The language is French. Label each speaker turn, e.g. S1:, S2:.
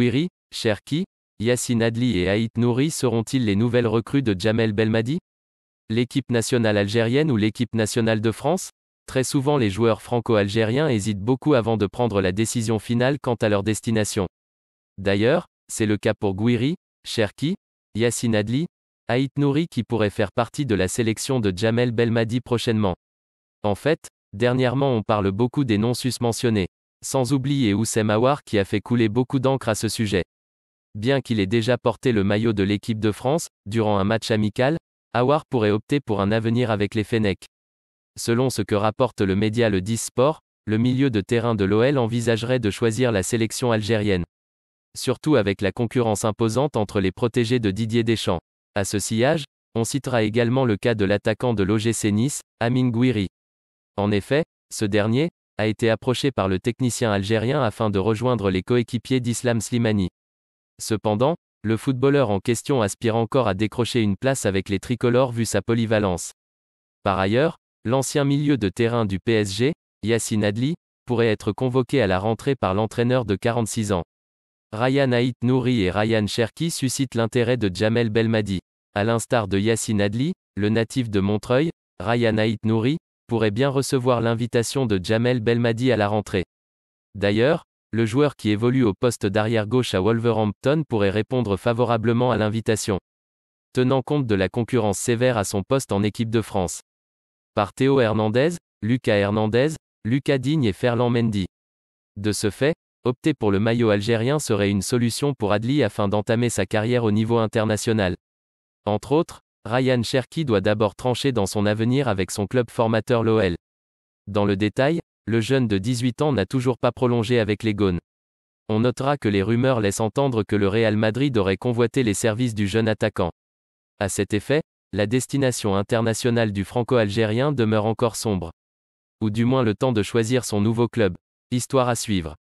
S1: Gouiri, Cherki, Yacine Adli et Ait Nouri seront-ils les nouvelles recrues de Djamel Belmadi? L'équipe nationale algérienne ou l'équipe nationale de France? Très souvent les joueurs franco-algériens hésitent beaucoup avant de prendre la décision finale quant à leur destination. D'ailleurs, c'est le cas pour Gouiri, Cherki, Yacine Adli, Ait Nouri qui pourrait faire partie de la sélection de Djamel Belmadi prochainement. En fait, dernièrement on parle beaucoup des noms susmentionnés. Sans oublier Houssem Aouar qui a fait couler beaucoup d'encre à ce sujet. Bien qu'il ait déjà porté le maillot de l'équipe de France, durant un match amical, Aouar pourrait opter pour un avenir avec les Fennecs. Selon ce que rapporte le média Le 10 Sport, le milieu de terrain de l'OL envisagerait de choisir la sélection algérienne. Surtout avec la concurrence imposante entre les protégés de Didier Deschamps. À ce sillage, on citera également le cas de l'attaquant de l'OGC Nice, Amine Gouiri. En effet, ce dernier a été approché par le technicien algérien afin de rejoindre les coéquipiers d'Islam Slimani. Cependant, le footballeur en question aspire encore à décrocher une place avec les tricolores vu sa polyvalence. Par ailleurs, l'ancien milieu de terrain du PSG, Yacine Adli, pourrait être convoqué à la rentrée par l'entraîneur de 46 ans. Ryan Ait Nouri et Ryan Cherki suscitent l'intérêt de Djamel Belmadi. À l'instar de Yacine Adli, le natif de Montreuil, Ryan Ait Nouri pourrait bien recevoir l'invitation de Djamel Belmadi à la rentrée. D'ailleurs, le joueur qui évolue au poste d'arrière-gauche à Wolverhampton pourrait répondre favorablement à l'invitation, tenant compte de la concurrence sévère à son poste en équipe de France. Par Théo Hernandez, Lucas Hernandez, Lucas Digne et Ferland Mendy. De ce fait, opter pour le maillot algérien serait une solution pour Adli afin d'entamer sa carrière au niveau international. Entre autres, Ryan Cherki doit d'abord trancher dans son avenir avec son club formateur l'OL. Dans le détail, le jeune de 18 ans n'a toujours pas prolongé avec les Gaunes. On notera que les rumeurs laissent entendre que le Real Madrid aurait convoité les services du jeune attaquant. À cet effet, la destination internationale du franco-algérien demeure encore sombre. Ou du moins le temps de choisir son nouveau club. Histoire à suivre.